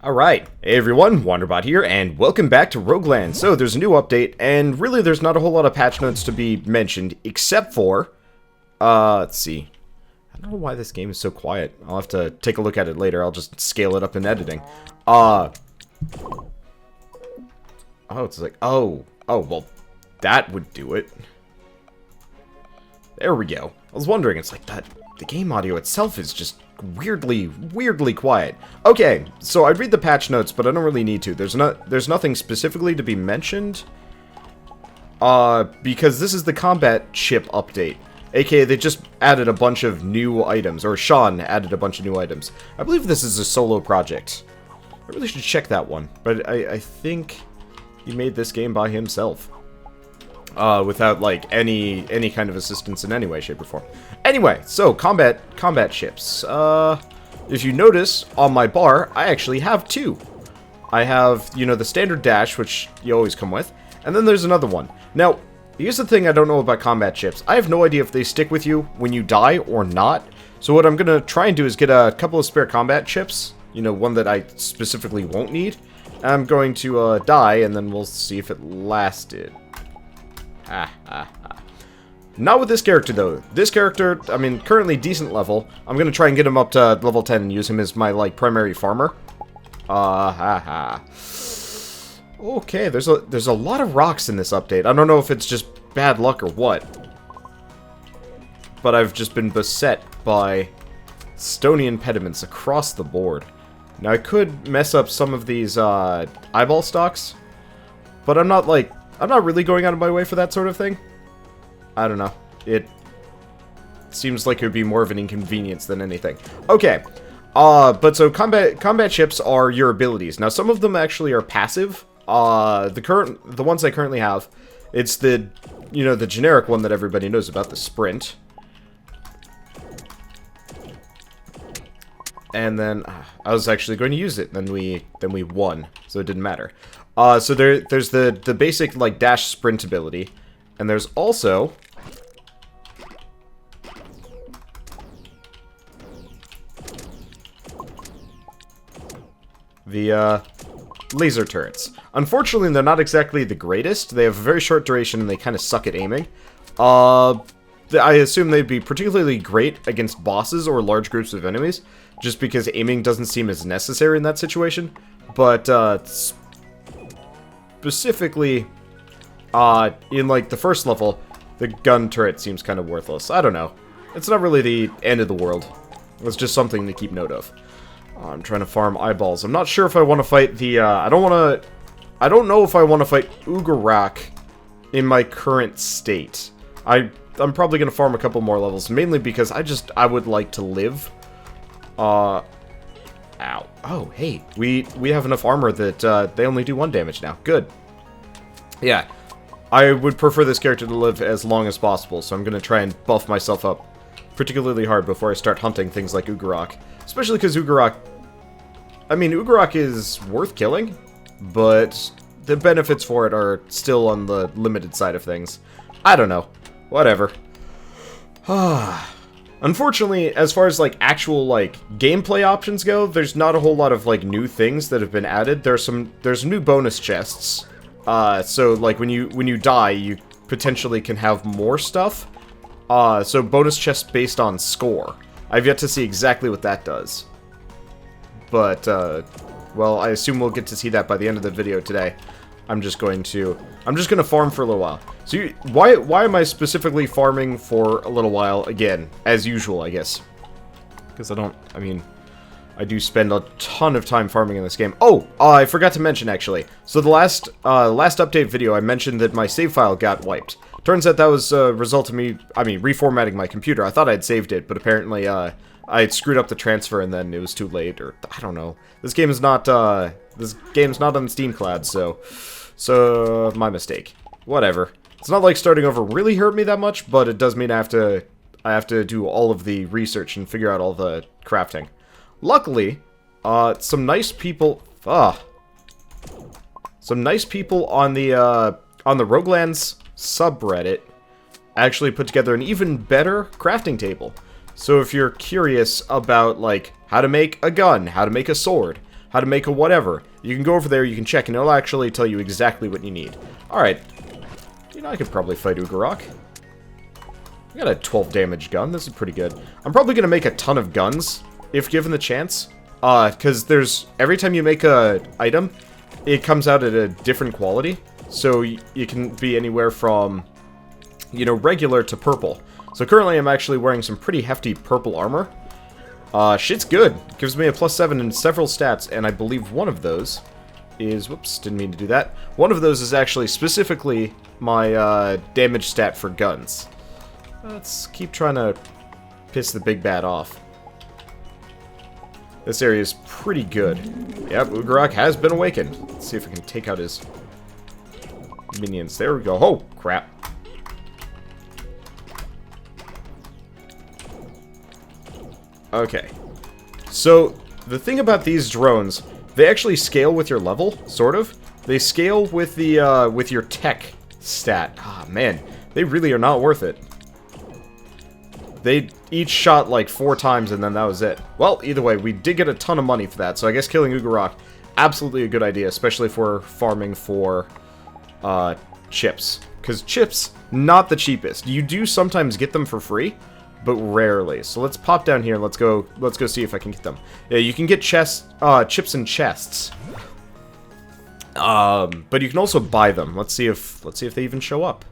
Alright, hey everyone, Wanderbot here, and welcome back to Roguelands. So, there's a new update, and really there's not a whole lot of patch notes to be mentioned, except for, let's see. I don't know why this game is so quiet. I'll have to take a look at it later. I'll just scale it up in editing. Oh, it's like, oh, well, that would do it. There we go. I was wondering, it's like that, the game audio itself is just weirdly quiet. Okay, so I'd read the patch notes, but I don't really need to. There's nothing specifically to be mentioned. Because this is the combat chip update. AKA, they just added a bunch of new items, or Sean added a bunch of new items. I believe this is a solo project. I really should check that one, but I think he made this game by himself. Without, like, any kind of assistance in any way, shape, or form. Anyway, so, combat ships. If you notice, on my bar, I actually have two. I have, you know, the standard dash, which you always come with, and then there's another one. Now, here's the thing I don't know about combat ships. I have no idea if they stick with you when you die or not. So what I'm gonna try and do is get a couple of spare combat ships. You know, one that I specifically won't need. I'm going to, die, and then we'll see if it lasted. Not with this character, though. This character, I mean, currently decent level. I'm gonna try and get him up to level 10 and use him as my, like, primary farmer. Okay, there's a lot of rocks in this update. I don't know if it's just bad luck or what. But I've just been beset by stony impediments across the board. Now, I could mess up some of these, eyeball stocks. But I'm not really going out of my way for that sort of thing. I don't know. It seems like it would be more of an inconvenience than anything. Okay. But so combat ships are your abilities. Now, some of them actually are passive. The ones I currently have, it's the, you know, the generic one that everybody knows about, the sprint. And then I was actually going to use it, then we won, so it didn't matter. So there's the basic, like, dash sprint ability, and there's also the laser turrets. Unfortunately, they're not exactly the greatest. They have a very short duration, and they kind of suck at aiming. I assume they'd be particularly great against bosses or large groups of enemies, just because aiming doesn't seem as necessary in that situation. But, specifically, in, like, the first level, the gun turret seems kind of worthless. I don't know. It's not really the end of the world. It's just something to keep note of. I'm trying to farm eyeballs. I'm not sure if I want to fight the, I don't know if I want to fight Ugarak in my current state. I'm probably going to farm a couple more levels, mainly because I would like to live. Ow. Oh, hey, we have enough armor that, they only do 1 damage now. Good. Yeah. I would prefer this character to live as long as possible, so I'm gonna try and buff myself up particularly hard before I start hunting things like Ugarak. Especially because Ugarak... I mean, Ugarak is worth killing, but the benefits for it are still on the limited side of things. I don't know. Whatever. Unfortunately, as far as, like, actual, like, gameplay options go, there's not a whole lot of, like, new things that have been added. There's new bonus chests. So, like, when you die, you potentially can have more stuff. So bonus chests based on score. I've yet to see exactly what that does. But, well, I assume we'll get to see that by the end of the video today. I'm just gonna farm for a little while. So, why am I specifically farming for a little while again? As usual, I guess. Because I do spend a ton of time farming in this game. Oh, I forgot to mention, actually. So the last update video, I mentioned that my save file got wiped. Turns out that was a result of me, reformatting my computer. I thought I'd saved it, but apparently, I had screwed up the transfer and then it was too late, or I don't know. This game's not on the Steam Cloud, so my mistake. Whatever. It's not like starting over really hurt me that much, but it does mean I have to do all of the research and figure out all the crafting. Luckily, some nice people on the Roguelands subreddit actually put together an even better crafting table. So if you're curious about, like, how to make a gun, how to make a sword, how to make a whatever. You can go over there, you can check, and it'll actually tell you exactly what you need. Alright. You know, I could probably fight Ugarok. I got a 12 damage gun. This is pretty good. I'm probably going to make a ton of guns, if given the chance. Because there's... Every time you make a item, it comes out at a different quality. So you can be anywhere from, you know, regular to purple. So currently I'm actually wearing some pretty hefty purple armor. Shit's good. Gives me a +7 in several stats, and I believe one of those is... Whoops, didn't mean to do that. One of those is actually specifically my damage stat for guns. Let's keep trying to piss the big bad off. This area is pretty good. Yep, Ugarok has been awakened. Let's see if I can take out his minions. There we go. Oh, crap. Okay. So, the thing about these drones, they actually scale with your level, sort of. They scale with the, with your tech stat. Ah, man. They really are not worth it. They each shot like 4 times and then that was it. Well, either way, we did get a ton of money for that, so I guess killing Ugarok, absolutely a good idea, especially if we're farming for, chips. Because chips, not the cheapest. You do sometimes get them for free, but rarely. So let's pop down here and let's go see if I can get them. Yeah, you can get chips in chests. But you can also buy them. Let's see if they even show up.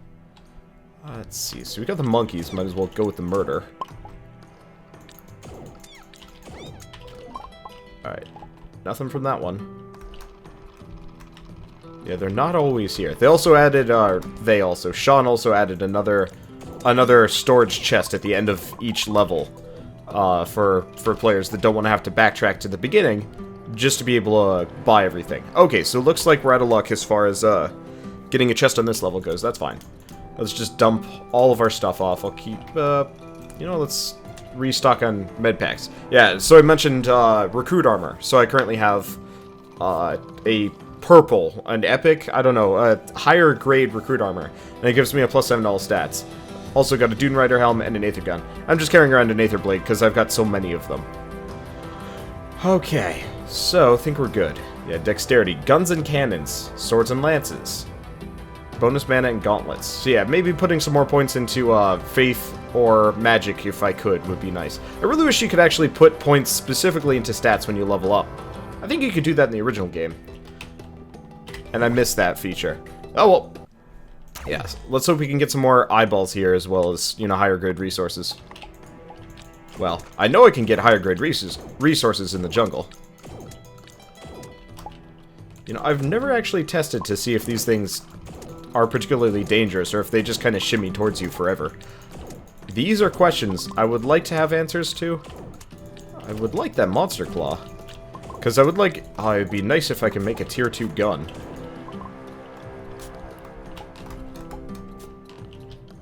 Let's see. So we got the monkeys. Might as well go with the murder. Alright. Nothing from that one. Yeah, they're not always here. They also added, Sean also added another storage chest at the end of each level. For players that don't want to have to backtrack to the beginning, just to be able to buy everything. Okay, so it looks like we're out of luck as far as, getting a chest on this level goes. That's fine. Let's just dump all of our stuff off. I'll keep, you know, let's restock on med packs. Yeah, so I mentioned, recruit armor. So I currently have, a purple, an epic, I don't know, a higher grade recruit armor. And it gives me a +7 all stats. Also got a Dune Rider helm and an Aether gun. I'm just carrying around an Aether blade because I've got so many of them. Okay, so I think we're good. Yeah, dexterity, guns and cannons, swords and lances. Bonus mana and gauntlets. So yeah, maybe putting some more points into faith or magic if I could would be nice. I really wish you could actually put points specifically into stats when you level up. I think you could do that in the original game. And I missed that feature. Oh well. Yes, let's hope we can get some more eyeballs here as well as, you know, higher grade resources. Well, I know I can get higher grade resources in the jungle. You know, I've never actually tested to see if these things are particularly dangerous, or if they just kind of shimmy towards you forever. These are questions I would like to have answers to. I would like that monster claw. Because I would like... Oh, it'd be nice if I could make a tier 2 gun.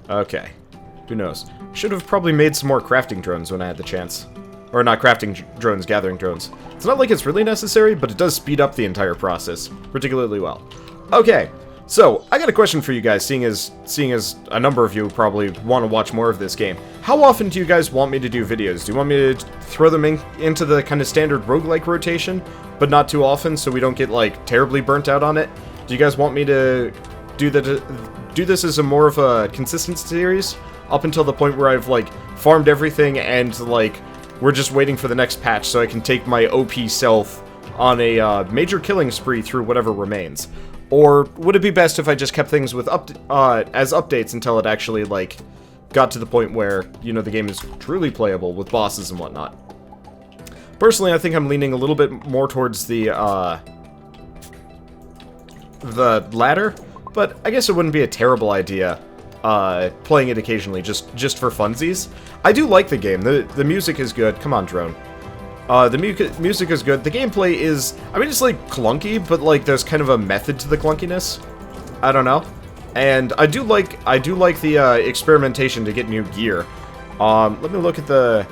Okay. Who knows? Should have probably made some more crafting drones when I had the chance. Or not crafting drones, gathering drones. It's not like it's really necessary, but it does speed up the entire process particularly well. Okay. So, I got a question for you guys, seeing as a number of you probably want to watch more of this game. How often do you guys want me to do videos? Do you want me to throw them into the kind of standard roguelike rotation, but not too often so we don't get, like, terribly burnt out on it? Do you guys want me to do this as a more of a consistent series, up until the point where I've, like, farmed everything and, like, we're just waiting for the next patch so I can take my OP self on a major killing spree through whatever remains? Or would it be best if I just kept things with as updates until it actually, like, got to the point where, you know, the game is truly playable with bosses and whatnot? Personally, I think I'm leaning a little bit more towards the latter, but I guess it wouldn't be a terrible idea playing it occasionally just for funsies. I do like the game. The music is good. Come on, drone. The music is good. The gameplay is, I mean, it's like clunky, but like there's kind of a method to the clunkiness. I don't know. And I do like the experimentation to get new gear. Let me look at the...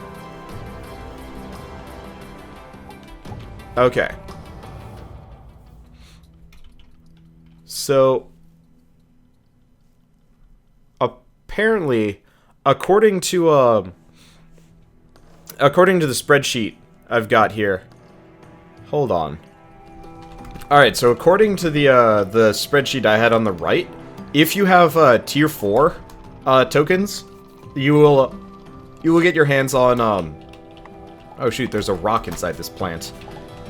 Okay. So apparently, according to the spreadsheet I've got here. Hold on. Alright, so according to the spreadsheet I had on the right, if you have tier 4 tokens, you will get your hands on oh shoot, there's a rock inside this plant.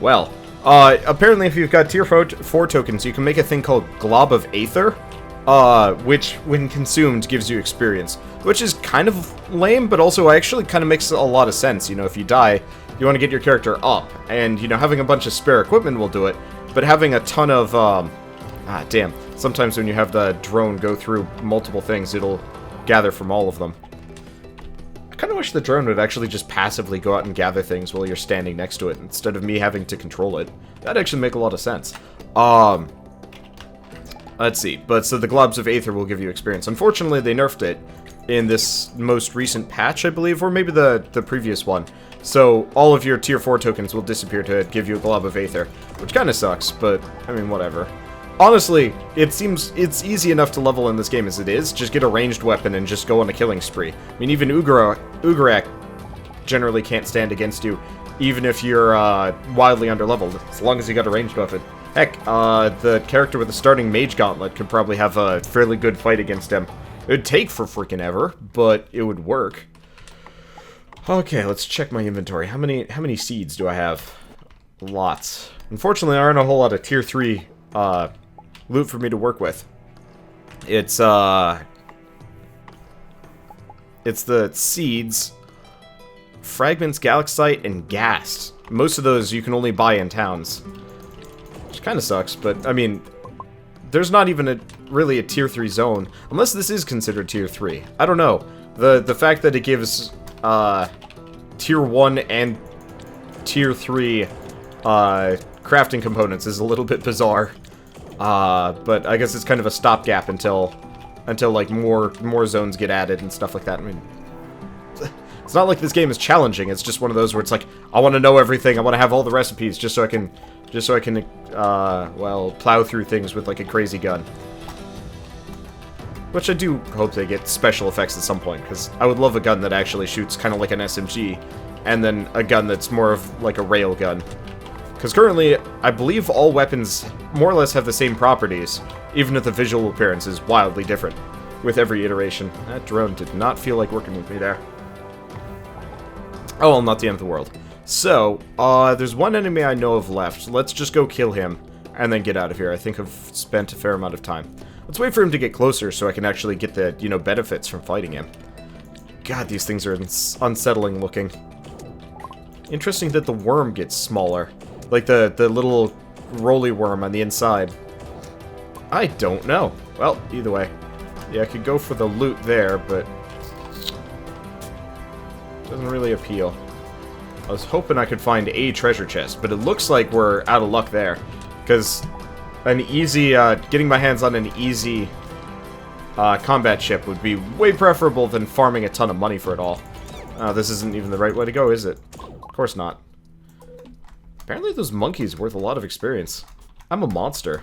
Well, apparently if you've got tier 4 tokens, you can make a thing called Glob of Aether, which when consumed gives you experience, which is kind of lame, but also actually kind of makes a lot of sense. You know, if you die, you want to get your character up, and you know, having a bunch of spare equipment will do it. But having a ton of, damn. Sometimes when you have the drone go through multiple things, it'll gather from all of them. I kind of wish the drone would actually just passively go out and gather things while you're standing next to it, instead of me having to control it. That'd actually make a lot of sense. Let's see. But, so the Globs of Aether will give you experience. Unfortunately, they nerfed it in this most recent patch, I believe, or maybe the previous one. So, all of your tier 4 tokens will disappear to give you a Glob of Aether, which kind of sucks, but, I mean, whatever. Honestly, it seems it's easy enough to level in this game as it is. Just get a ranged weapon and just go on a killing spree. I mean, even Ugarak generally can't stand against you, even if you're wildly underleveled, as long as you got a ranged weapon. Heck, the character with the starting mage gauntlet could probably have a fairly good fight against him. It would take for freaking ever, but it would work. Okay, let's check my inventory. How many seeds do I have? Lots. Unfortunately, there aren't a whole lot of tier 3 loot for me to work with. It's the seeds, fragments, Galacite, and gas. Most of those you can only buy in towns, which kind of sucks, but I mean, there's not even really a tier 3 zone, unless this is considered tier 3. I don't know. The fact that it gives tier 1 and tier 3 crafting components is a little bit bizarre. But I guess it's kind of a stopgap until like more zones get added and stuff like that. I mean, it's not like this game is challenging. It's just one of those where it's like, I want to know everything. I want to have all the recipes just so I can well, plow through things with like a crazy gun. Which I do hope they get special effects at some point, because I would love a gun that actually shoots kind of like an SMG, and then a gun that's more of like a rail gun. Because currently, I believe all weapons more or less have the same properties, even if the visual appearance is wildly different with every iteration. That drone did not feel like working with me there. Oh well, not the end of the world. So, there's one enemy I know of left. Let's just go kill him, and then get out of here. I think I've spent a fair amount of time. Let's wait for him to get closer so I can actually get the, you know, benefits from fighting him. God, these things are unsettling looking. Interesting that the worm gets smaller. Like the little roly worm on the inside. I don't know. Well, either way. Yeah, I could go for the loot there, but doesn't really appeal. I was hoping I could find a treasure chest, but it looks like we're out of luck there. Because an easy, getting my hands on an easy combat ship would be way preferable than farming a ton of money for it all. This isn't even the right way to go, is it? Of course not. Apparently those monkeys are worth a lot of experience. I'm a monster.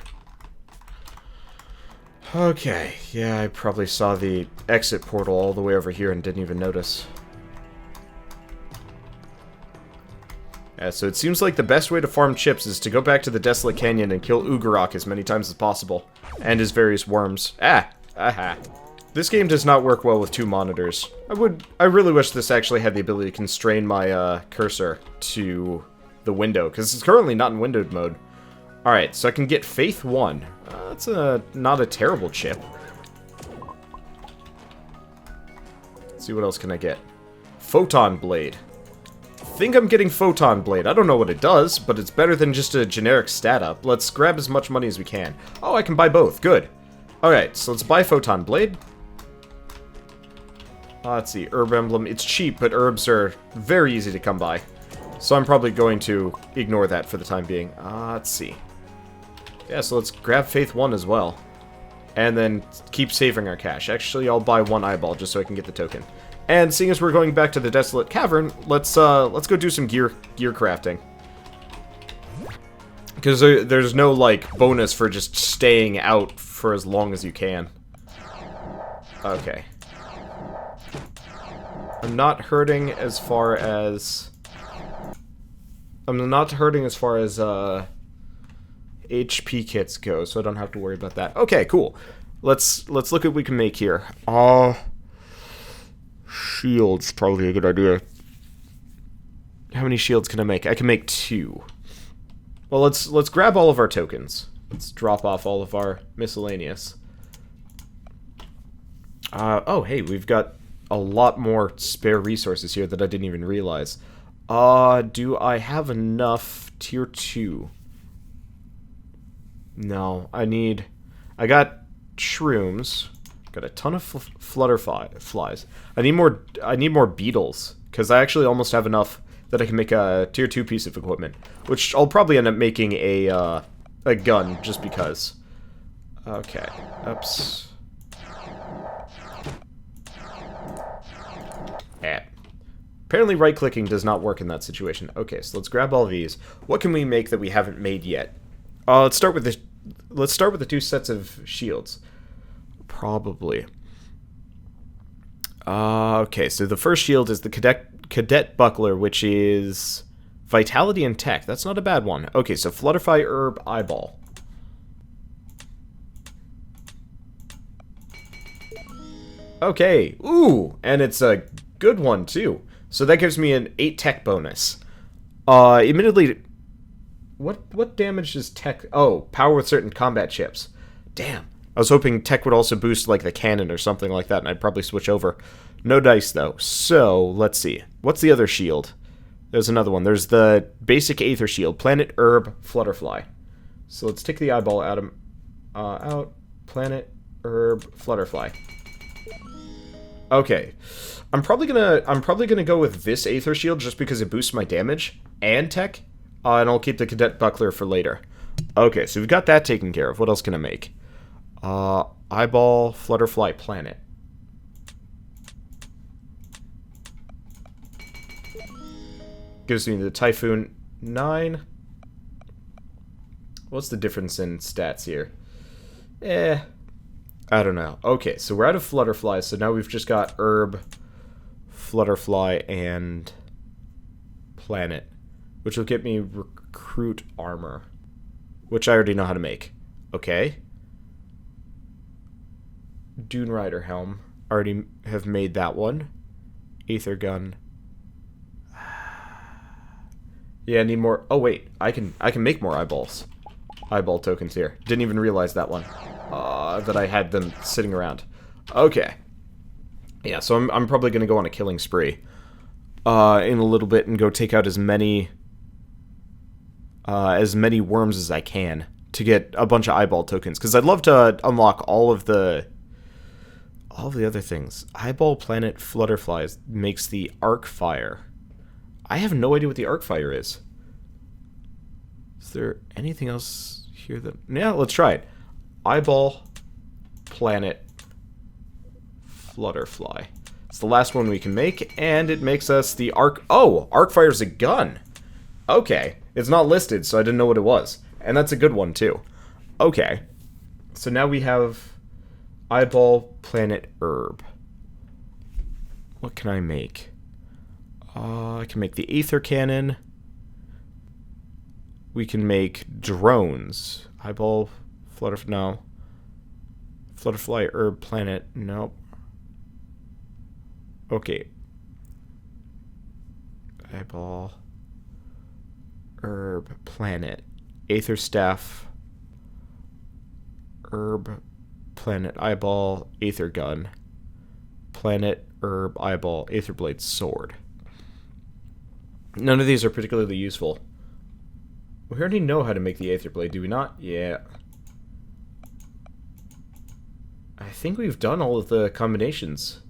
Okay, yeah, I probably saw the exit portal all the way over here and didn't even notice. Yeah, so it seems like the best way to farm chips is to go back to the Desolate Canyon and kill Ugarak as many times as possible. And his various worms. Aha. This game does not work well with 2 monitors. I really wish this actually had the ability to constrain my cursor to the window, because it's currently not in windowed mode. Alright, so I can get Faith 1. That's not a terrible chip. Let's see, what else can I get? Photon Blade. I think I'm getting Photon Blade. I don't know what it does, but it's better than just a generic stat up. Let's grab as much money as we can. Oh, I can buy both. Good. Alright, so let's buy Photon Blade. Let's see, Herb Emblem. It's cheap, but herbs are very easy to come by. So I'm probably going to ignore that for the time being. Let's see. Yeah, so let's grab Faith 1 as well. And then keep saving our cash. Actually, I'll buy 1 eyeball just so I can get the token. And seeing as we're going back to the Desolate Cavern, let's go do some gear crafting. Because there's no, like, bonus for just staying out for as long as you can. Okay. I'm not hurting as far as... HP kits go, so I don't have to worry about that. Okay, cool. Let's look at what we can make here. Shields, probably a good idea. How many shields can I make? I can make 2. Well, let's grab all of our tokens. Let's drop off all of our miscellaneous. Oh, hey, we've got a lot more spare resources here that I didn't even realize. Do I have enough tier 2? No, I got shrooms. Got a ton of flies. I need more beetles, because I actually almost have enough that I can make a tier 2 piece of equipment, which I'll probably end up making a gun, just because. Okay, oops. Apparently right-clicking does not work in that situation. Okay, so let's grab all these. What can we make that we haven't made yet? Let's start with the 2 sets of shields. Probably. Okay, so the first shield is the Cadet Buckler, which is Vitality and Tech. That's not a bad one. Okay, so Flutterfly, Herb, Eyeball. Okay, ooh, and it's a good one, too. So that gives me an 8 Tech bonus. Admittedly, what damage does Tech... Oh, power with certain combat chips. Damn. I was hoping Tech would also boost, like, the cannon or something like that, and I'd probably switch over. No dice, though. So, let's see. What's the other shield? There's another one. There's the basic Aether shield. Planet, Herb, Flutterfly. So let's take the eyeball out. Planet, Herb, Flutterfly. Okay. I'm probably gonna go with this Aether shield just because it boosts my damage and Tech. And I'll keep the Cadet Buckler for later. Okay, so we've got that taken care of. What else can I make? Eyeball, Flutterfly, Planet. Gives me the Typhoon 9. What's the difference in stats here? I don't know. Okay, so we're out of Flutterfly, so now we've just got Herb, Flutterfly, and Planet, which will get me Recruit Armor, which I already know how to make. Okay. Dune Rider Helm. Already have made that one. Aether Gun. Yeah, I need more. Oh wait, I can make more eyeballs. Eyeball tokens here. Didn't even realize that one. That I had them sitting around. Okay. Yeah, so I'm probably gonna go on a killing spree in a little bit and go take out as many worms as I can to get a bunch of eyeball tokens, because I'd love to unlock all of the other things. Eyeball, Planet, Flutterflies makes the Arc Fire. I have no idea what the Arc Fire is. Is there anything else here that... Yeah, let's try it. Eyeball, Planet, Flutterfly. It's the last one we can make, and it makes us the Arc... Oh! Arc Fire's a gun! Okay. It's not listed, so I didn't know what it was. And that's a good one, too. Okay. So now we have Eyeball, Planet, Herb. What can I make? I can make the Aether Cannon. We can make drones. Eyeball, Flutterfly, no. Flutterfly, Herb, Planet, nope. Okay. Eyeball, Herb, Planet, Aether Staff, Herb, Planet, Eyeball, Aether Gun, Planet, Herb, Eyeball, Aether Blade, Sword. None of these are particularly useful. We already know how to make the Aether Blade, do we not? Yeah. I think we've done all of the combinations.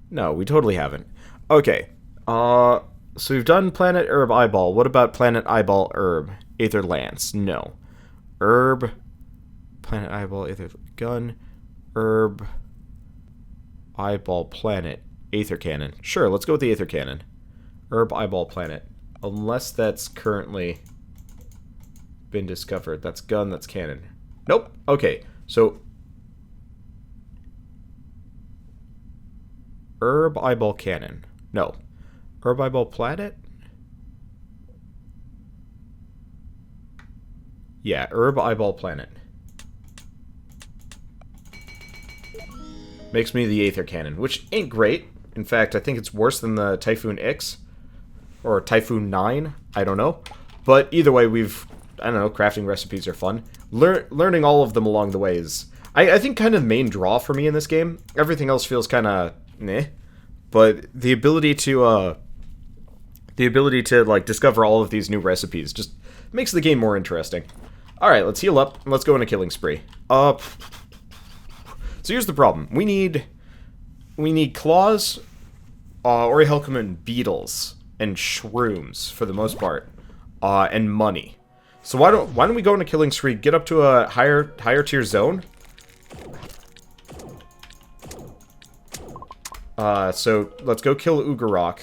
No, we totally haven't. Okay. So we've done Planet, Herb, Eyeball. What about Planet, Eyeball, Herb? Aether Lance. No. Herb, Planet, Eyeball, Aether Gun, Herb, Eyeball, Planet, Aether Cannon. Sure, let's go with the Aether Cannon. Herb, Eyeball, Planet. Unless that's currently been discovered. That's gun, that's cannon. Nope. Okay, so Herb, Eyeball, Cannon. No. Herb, Eyeball, Planet? Yeah, Herb Eyeball Planet. Makes me the Aether Cannon, which ain't great. In fact, I think it's worse than the Typhoon X. Or Typhoon 9. I don't know. But either way, I don't know, crafting recipes are fun. Learning all of them along the way is, I think, kind of the main draw for me in this game. Everything else feels kind of meh. But the ability to, like, discover all of these new recipes just makes the game more interesting. Alright, let's heal up, and let's go on a killing spree. So here's the problem. We need claws, Orihelcom beetles, and shrooms, for the most part. And money. So why don't we go on a killing spree, get up to a higher tier zone? So let's go kill Ugarok,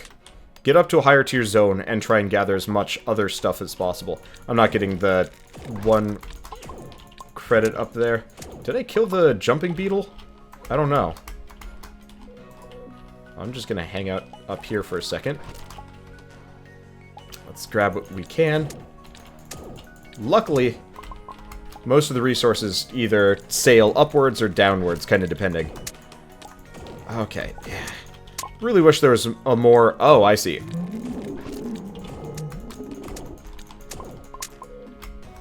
get up to a higher tier zone, and try and gather as much other stuff as possible. I'm not getting the 1 credit up there. Did I kill the jumping beetle? I don't know. I'm just gonna hang out up here for a second. Let's grab what we can. Luckily, most of the resources either sail upwards or downwards, kind of depending. Okay, yeah. Really wish there was a more... Oh, I see.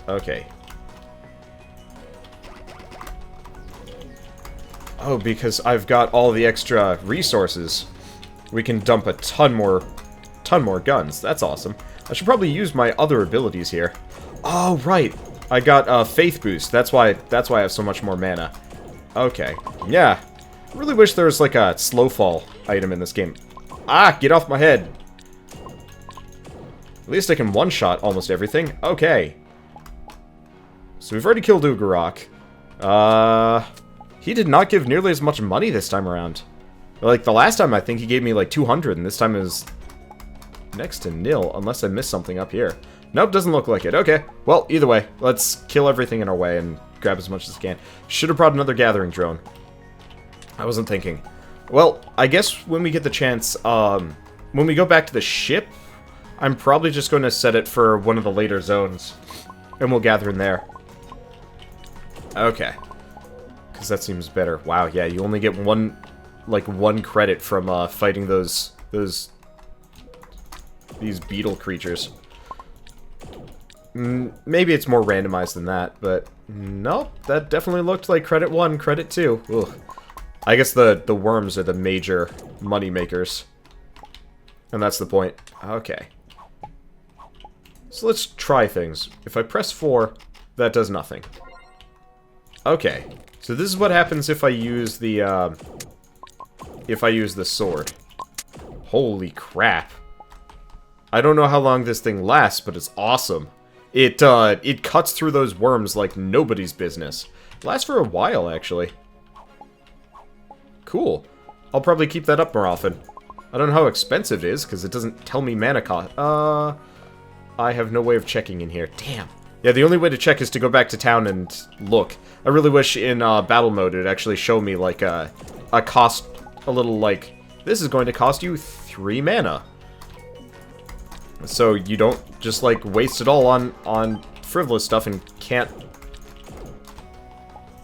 Okay. Oh, because I've got all the extra resources, we can dump a ton more guns. That's awesome. I should probably use my other abilities here. Oh, right. I got Faith Boost. That's why I have so much more mana. Okay. Yeah. Really wish there was like a slow fall item in this game. Ah, get off my head. At least I can one-shot almost everything. Okay. So we've already killed Ugarok. He did not give nearly as much money this time around. Like, the last time I think he gave me like 200, and this time it was next to nil, unless I missed something up here. Nope, doesn't look like it. Okay, well, either way, let's kill everything in our way and grab as much as we can. Should have brought another gathering drone. I wasn't thinking. Well, I guess when we get the chance, when we go back to the ship, I'm probably just going to set it for one of the later zones, and we'll gather in there. Okay. Because that seems better. Wow, yeah, you only get one credit from fighting these beetle creatures. Maybe it's more randomized than that, but nope, that definitely looked like credit 1, credit 2. Ugh. I guess the worms are the major money makers. And that's the point. Okay. So let's try things. If I press 4, that does nothing. Okay. So this is what happens if I use the sword. Holy crap. I don't know how long this thing lasts, but it's awesome. It cuts through those worms like nobody's business. Lasts for a while, actually. Cool. I'll probably keep that up more often. I don't know how expensive it is, because it doesn't tell me mana cost. I have no way of checking in here. Damn. Yeah, the only way to check is to go back to town and look. I really wish in battle mode it'd actually show me, like, a cost, a little, like, this is going to cost you 3 mana. So you don't just, like, waste it all on frivolous stuff and can't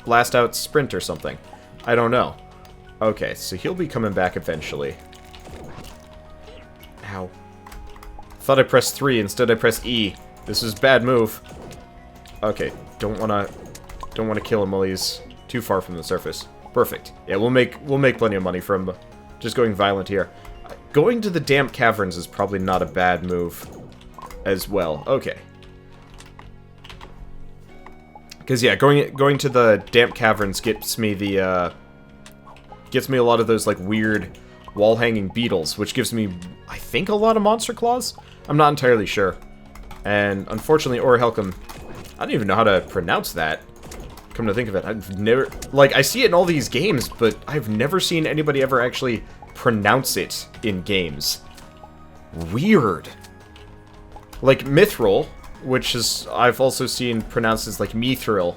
blast out sprint or something. I don't know. Okay, so he'll be coming back eventually. Ow. Thought I pressed 3, instead I pressed E. This is a bad move. Okay, don't wanna kill him while he's too far from the surface. Perfect. Yeah, we'll make plenty of money from just going violent here. Going to the damp caverns is probably not a bad move as well. Okay. Because yeah, going to the damp caverns gets me a lot of those like weird wall-hanging beetles, which gives me, I think, a lot of monster claws? I'm not entirely sure. And unfortunately, Orihelcom, I don't even know how to pronounce that. Come to think of it, I've never, like, I see it in all these games, but I've never seen anybody ever actually pronounce it in games. Weird. Like Mithril, which is, I've also seen pronounced as like Mithril.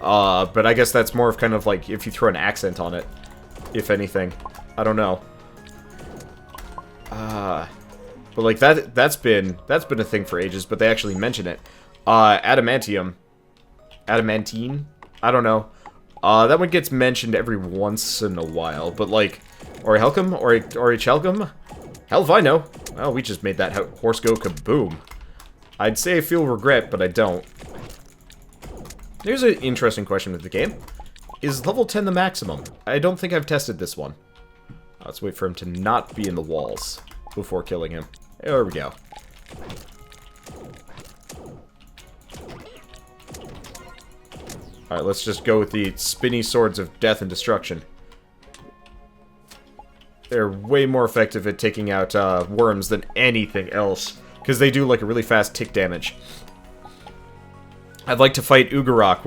But I guess that's more of kind of like if you throw an accent on it, if anything. I don't know. But like that's been a thing for ages, but they actually mention it. Adamantium adamantine? I don't know. That one gets mentioned every once in a while, but like, Orichalcum? Orichalcum? Hell if I know. Well, we just made that horse go kaboom. I'd say I feel regret, but I don't. Here's an interesting question with the game. Is level 10 the maximum? I don't think I've tested this one. Let's wait for him to not be in the walls before killing him. There we go. Alright, let's just go with the spinny swords of death and destruction. They're way more effective at taking out worms than anything else, because they do like a really fast tick damage. I'd like to fight Ugarok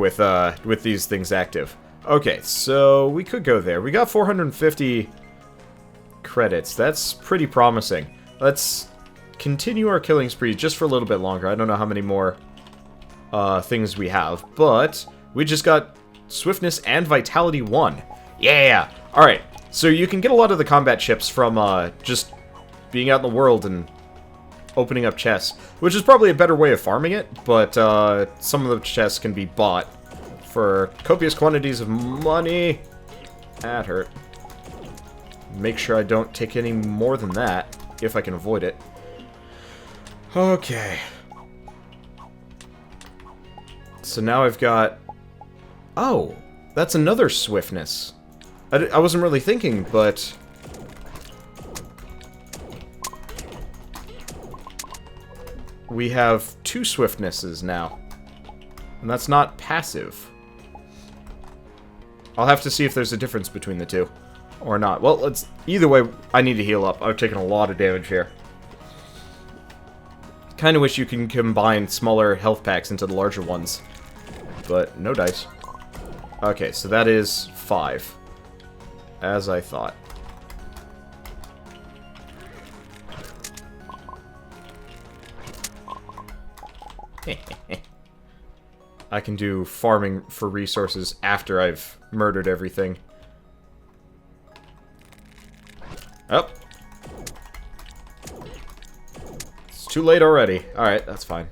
with these things active. Okay, so we could go there. We got 450 credits. That's pretty promising. Let's continue our killing spree just for a little bit longer. I don't know how many more things we have, but we just got Swiftness and Vitality 1. Yeah! Alright, so you can get a lot of the combat chips from just being out in the world and opening up chests, which is probably a better way of farming it, but some of the chests can be bought for copious quantities of money. That hurt. Make sure I don't take any more than that, if I can avoid it. Okay. So now I've got... Oh, that's another swiftness. I wasn't really thinking, but... we have 2 swiftnesses now. And that's not passive. I'll have to see if there's a difference between the two. Or not. Well, let's... either way, I need to heal up. I've taken a lot of damage here. Kinda wish you can combine smaller health packs into the larger ones. But no dice. Okay, so that is 5. As I thought. I can do farming for resources after I've murdered everything. Oh. It's too late already. Alright, that's fine.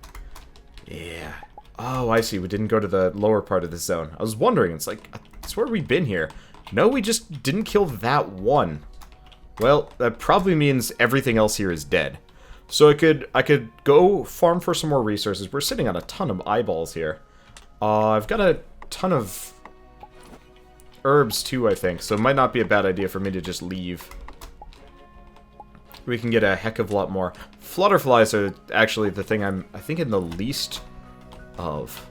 Yeah. Oh, I see. We didn't go to the lower part of the zone. I was wondering. It's like, I swear we've been here. No, we just didn't kill that one. Well, that probably means everything else here is dead. So I could go farm for some more resources. We're sitting on a ton of eyeballs here. I've got a ton of herbs too, I think. So it might not be a bad idea for me to just leave. We can get a heck of a lot more. Flutterflies are actually the thing I'm, I think, in the least of.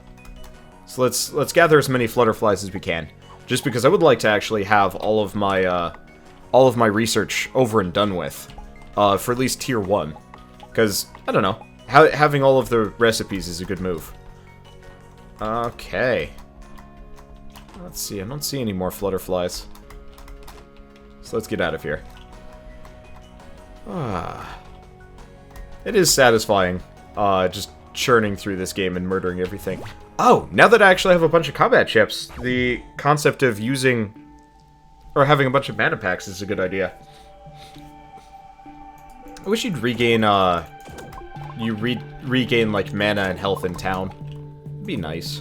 So let's gather as many flutterflies as we can. Just because I would like to actually have all of my research over and done with. For at least tier 1. Because, I don't know, having all of the recipes is a good move. Okay. Let's see, I don't see any more flutterflies. So let's get out of here. It is satisfying, just churning through this game and murdering everything. Oh, now that I actually have a bunch of combat chips, the concept of using, or having a bunch of mana packs is a good idea. I wish you'd regain, regain, like, mana and health in town. It'd be nice.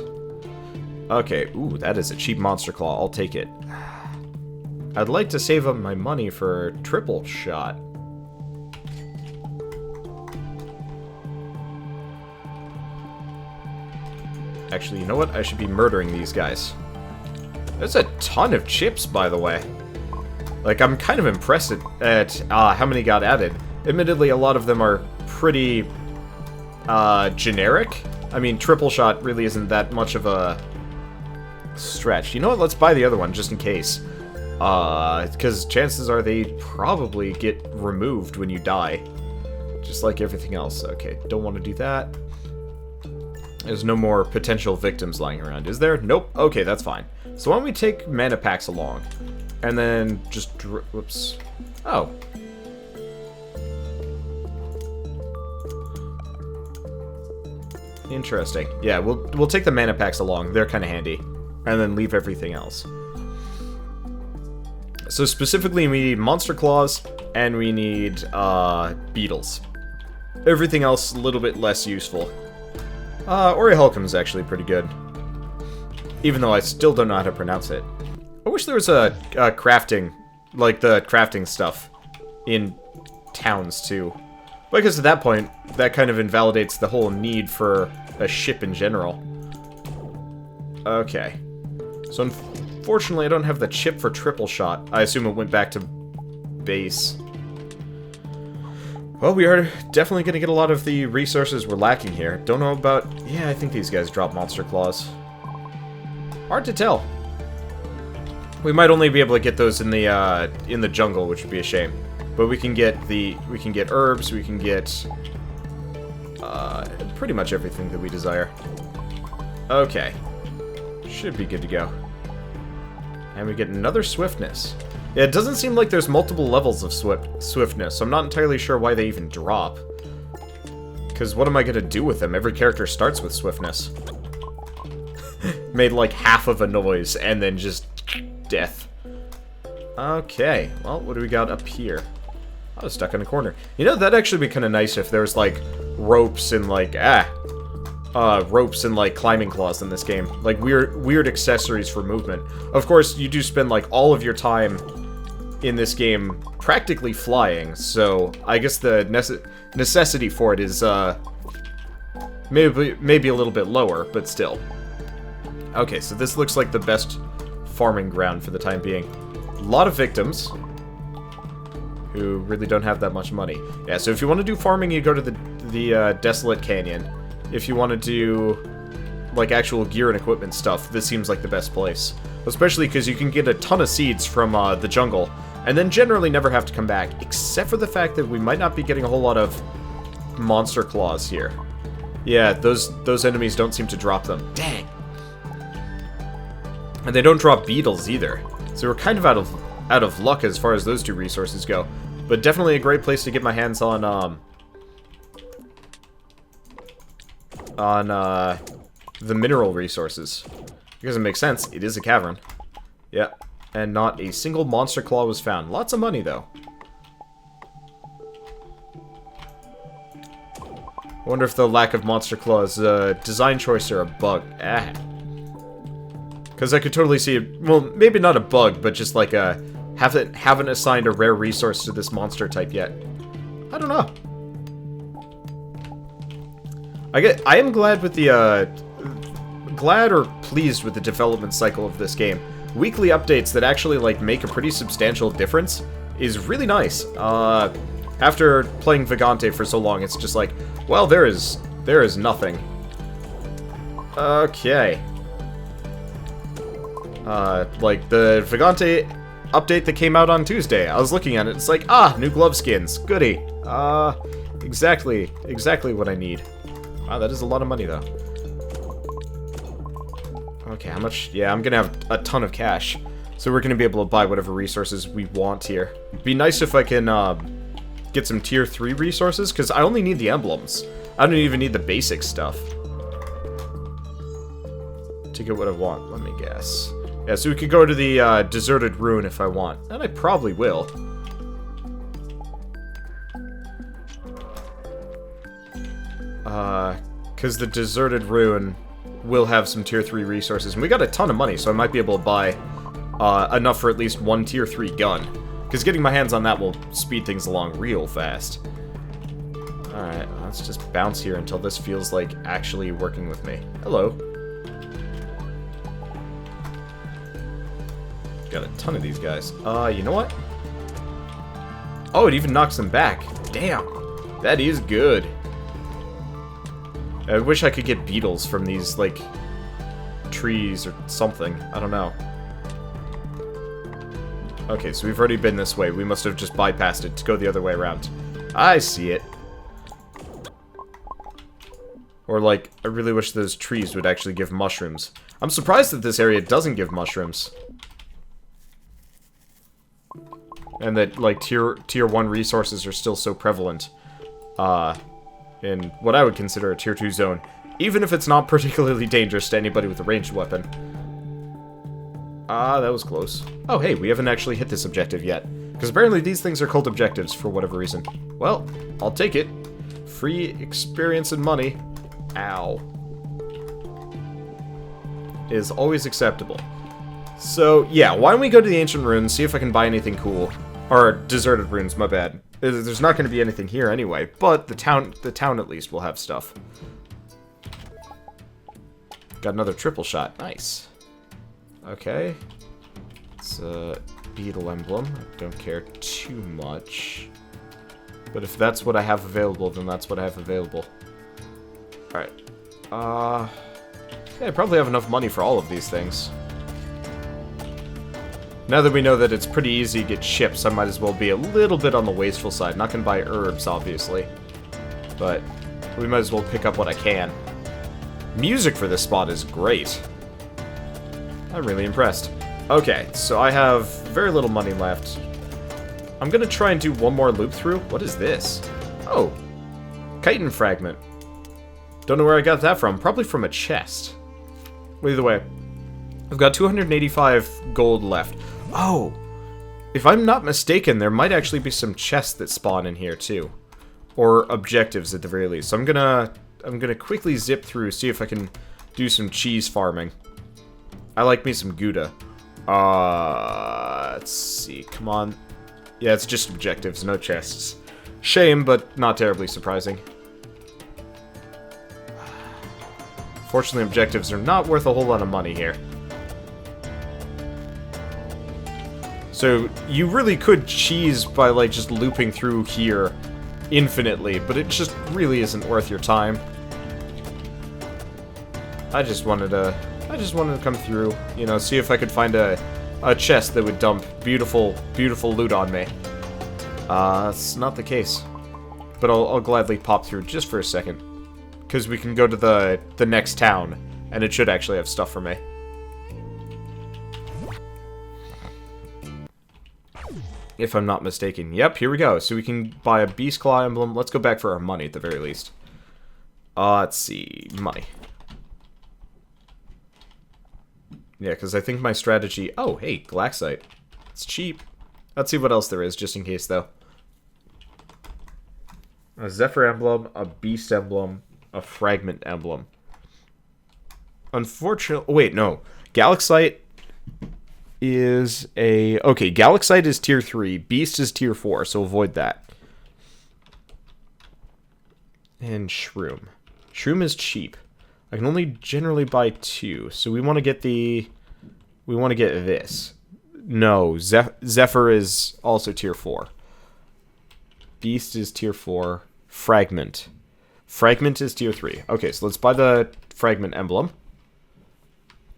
Okay, ooh, that is a cheap monster claw. I'll take it. I'd like to save up my money for triple shot. Actually, you know what? I should be murdering these guys. There's a ton of chips, by the way. Like, I'm kind of impressed at how many got added. Admittedly, a lot of them are pretty generic. I mean, triple shot really isn't that much of a stretch. You know what? Let's buy the other one, just in case. Because chances are they probably get removed when you die. Just like everything else. Okay, don't want to do that. There's no more potential victims lying around, is there? Nope. Okay, that's fine. So why don't we take mana packs along? And then just... whoops. Oh. Interesting. Yeah, we'll take the mana packs along. They're kind of handy. And then leave everything else. So specifically, we need monster claws, and we need beetles. Everything else a little bit less useful. Orichalcum is actually pretty good. Even though I still don't know how to pronounce it. I wish there was a crafting, like the crafting stuff in towns too. But I guess at that point, that kind of invalidates the whole need for a ship in general. Okay. So unfortunately, I don't have the chip for triple shot. I assume it went back to base. Well, we are definitely going to get a lot of the resources we're lacking here. Don't know about... Yeah, I think these guys drop monster claws. Hard to tell. We might only be able to get those in the jungle, which would be a shame. But we can get herbs, we can get pretty much everything that we desire. Okay. Should be good to go. And we get another swiftness. Yeah, it doesn't seem like there's multiple levels of swiftness, so I'm not entirely sure why they even drop. Because what am I going to do with them? Every character starts with swiftness. Made like half of a noise, and then just death. Okay, well, what do we got up here? I was stuck in a corner. You know, that'd actually be kind of nice if there was like ropes and like, ropes and like climbing claws in this game. Like weird accessories for movement. Of course, you do spend like all of your time in this game practically flying, so I guess the necessity for it is maybe a little bit lower, but still. Okay, so this looks like the best farming ground for the time being. A lot of victims who really don't have that much money. Yeah, so if you want to do farming, you go to the Desolate Canyon. If you want to do like actual gear and equipment stuff, this seems like the best place. Especially because you can get a ton of seeds from the jungle, and then generally never have to come back, except for the fact that we might not be getting a whole lot of monster claws here. Yeah, those enemies don't seem to drop them. Dang. And they don't drop beetles either. So we're kind of out of luck as far as those two resources go. But definitely a great place to get my hands on the mineral resources. Because it makes sense, it is a cavern. Yeah, and not a single monster claw was found. Lots of money, though. I wonder if the lack of monster claws design choice or a bug. Because I could totally see it, well, maybe not a bug, but just like a haven't assigned a rare resource to this monster type yet. I don't know. I am glad with the glad or pleased with the development cycle of this game. Weekly updates that actually like make a pretty substantial difference is really nice. After playing Vagante for so long, it's just like, well, there is nothing. Okay. Like the Vagante update that came out on Tuesday. I was looking at it, it's like, new glove skins. Goody. Exactly what I need. Wow, that is a lot of money, though. Okay, how much? Yeah, I'm gonna have a ton of cash. So we're gonna be able to buy whatever resources we want here. It'd be nice if I can, get some tier 3 resources, because I only need the emblems. I don't even need the basic stuff. To get what I want, let me guess. Yeah, so we could go to the, deserted ruin if I want. And I probably will. Because the deserted ruin will have some tier 3 resources. And we got a ton of money, so I might be able to buy enough for at least one tier 3 gun. Because getting my hands on that will speed things along real fast. Alright, let's just bounce here until this feels like actually working with me. Hello. Got a ton of these guys. You know what? Oh, it even knocks them back. Damn. That is good. I wish I could get beetles from these, like, trees or something. I don't know. Okay, so we've already been this way. We must have just bypassed it to go the other way around. I see it. Or, like, I really wish those trees would actually give mushrooms. I'm surprised that this area doesn't give mushrooms. And that, like, tier 1 resources are still so prevalent. In what I would consider a tier 2 zone. Even if it's not particularly dangerous to anybody with a ranged weapon. That was close. Oh, hey, we haven't actually hit this objective yet. Because apparently these things are called objectives for whatever reason. Well, I'll take it. Free experience and money. Ow. is always acceptable. So, yeah, why don't we go to the Ancient Ruins, see if I can buy anything cool. Or, Deserted Ruins, my bad. There's not going to be anything here anyway, but the town at least will have stuff. Got another triple shot. Nice. Okay. It's a beetle emblem. I don't care too much. But if that's what I have available, then that's what I have available. Alright. Yeah, I probably have enough money for all of these things. Now that we know that it's pretty easy to get chips, I might as well be a little bit on the wasteful side. Not gonna buy herbs, obviously. But we might as well pick up what I can. Music for this spot is great. I'm really impressed. Okay, so I have very little money left. I'm gonna try and do one more loop through. What is this? Oh, chitin fragment. Don't know where I got that from. Probably from a chest. Well, either way, I've got 285 gold left. Oh, if I'm not mistaken, there might actually be some chests that spawn in here too, or objectives at the very least. So I'm gonna quickly zip through, see if I can do some cheese farming. I like me some Gouda. Let's see. Come on. Yeah, it's just objectives, no chests. Shame, but not terribly surprising. Fortunately, objectives are not worth a whole lot of money here. So, you really could cheese by, like, just looping through here infinitely, but it just really isn't worth your time. I just wanted to come through, you know, see if I could find a chest that would dump beautiful, beautiful loot on me. It's not the case. But I'll gladly pop through just for a second. Because we can go to the next town, and it should actually have stuff for me. If I'm not mistaken. Yep, here we go. So we can buy a Beast Claw emblem. Let's go back for our money at the very least. Let's see. Money. Yeah, because I think my strategy... Oh, hey, Galactite. It's cheap. Let's see what else there is, just in case, though. A Zephyr emblem, a Beast emblem, a Fragment emblem. Unfortunately... Wait, no. Galactite is a... Okay, Galactite is tier 3. Beast is tier 4, so avoid that. And Shroom. Shroom is cheap. I can only generally buy 2, so we want to get the... We want to get this. No, Zephyr is also tier 4. Beast is tier 4. Fragment. Fragment is tier 3. Okay, so let's buy the Fragment emblem.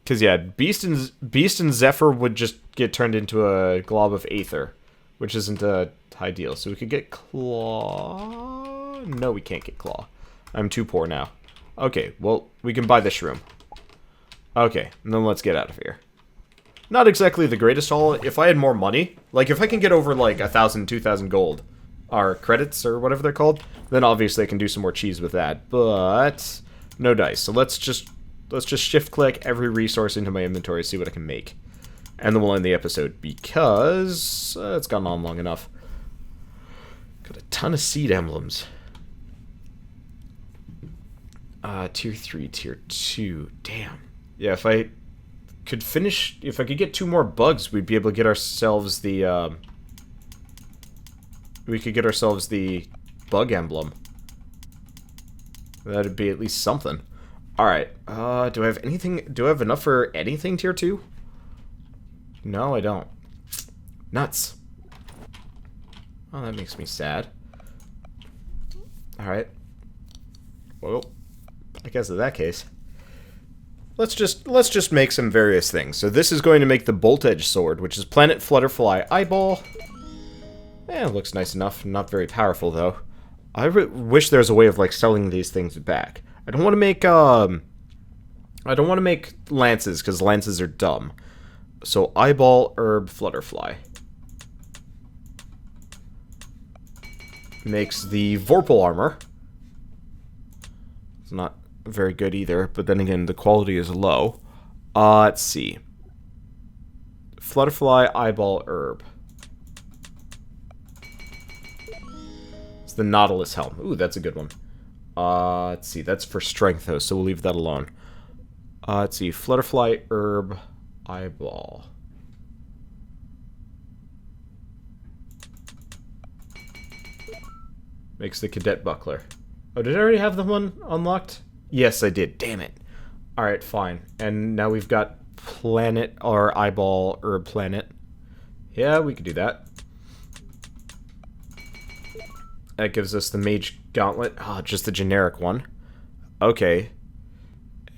Because, yeah, Beast and Zephyr would just get turned into a glob of Aether, which isn't a high deal. So we could get Claw... No, we can't get Claw. I'm too poor now. Okay, well, we can buy the Shroom. Okay, and then let's get out of here. Not exactly the greatest haul. If I had more money, like if I can get over like 1,000, 2,000 gold, or credits, or whatever they're called, then obviously I can do some more cheese with that, but no dice. So let's just shift-click every resource into my inventory, see what I can make. And then we'll end the episode, because it's gone on long enough. Got a ton of seed emblems. Tier 3, tier 2. Damn. Yeah, if I could get 2 more bugs, we'd be able to get ourselves the, we could get ourselves the bug emblem. That'd be at least something. Alright, do I have anything, do I have enough for anything tier 2? No, I don't. Nuts. Oh, that makes me sad. Alright. Well, I guess in that case, let's just make some various things. So this is going to make the Bolt Edge Sword, which is Planet Flutterfly Eyeball. It looks nice enough. Not very powerful though. I wish there was a way of like selling these things back. I don't want to make lances because lances are dumb. So Eyeball Herb Flutterfly makes the Vorpal armor. It's not very good either, but then again, the quality is low. Let's see. Flutterfly Eyeball Herb. It's the Nautilus Helm. Ooh, that's a good one. Let's see. That's for strength, though, so we'll leave that alone. Let's see. Flutterfly, herb, eyeball. Makes the cadet buckler. Oh, did I already have the one unlocked? Yes, I did. Damn it. Alright, fine. And now we've got planet, or eyeball, herb planet. Yeah, we could do that. That gives us the mage gauntlet. Ah, just the generic one. Okay.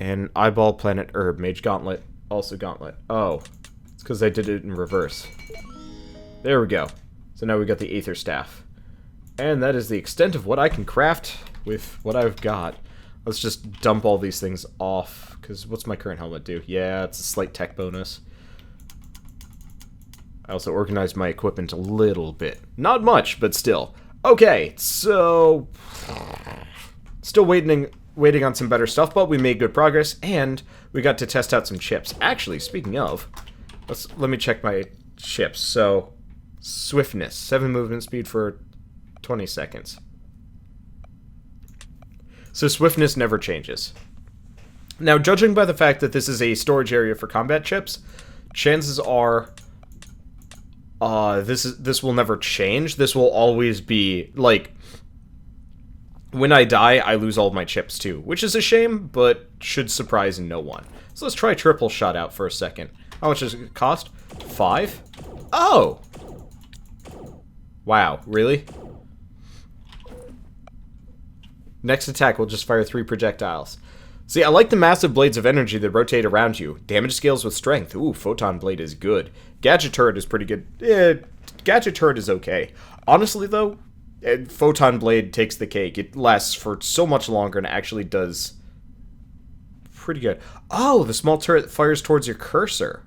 And eyeball, planet, herb, mage gauntlet, also gauntlet. Oh. It's because I did it in reverse. There we go. So now we got the Aether staff. And that is the extent of what I can craft with what I've got. Let's just dump all these things off, because what's my current helmet do? Yeah, it's a slight tech bonus. I also organized my equipment a little bit. Not much, but still. Okay, so... Still waiting on some better stuff, but we made good progress, and we got to test out some chips. Actually, speaking of, let me check my chips. So, swiftness, 7 movement speed for 20 seconds. So swiftness never changes. Now, judging by the fact that this is a storage area for combat chips, chances are this will never change. This will always be, like, when I die, I lose all of my chips too, which is a shame, but should surprise no one. So let's try triple shot out for a second. How much does it cost? 5? Oh! Wow, really? Next attack will just fire 3 projectiles. See, I like the massive blades of energy that rotate around you. Damage scales with strength. Ooh, Photon Blade is good. Gadget Turret is pretty good. Gadget Turret is okay. Honestly, though, Photon Blade takes the cake. It lasts for so much longer and actually does pretty good. Oh, the small turret fires towards your cursor.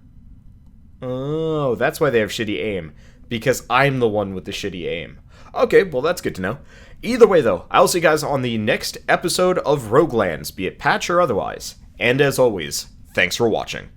Oh, that's why they have shitty aim. Because I'm the one with the shitty aim. Okay, well, that's good to know. Either way, though, I'll see you guys on the next episode of Roguelands, be it patch or otherwise. And as always, thanks for watching.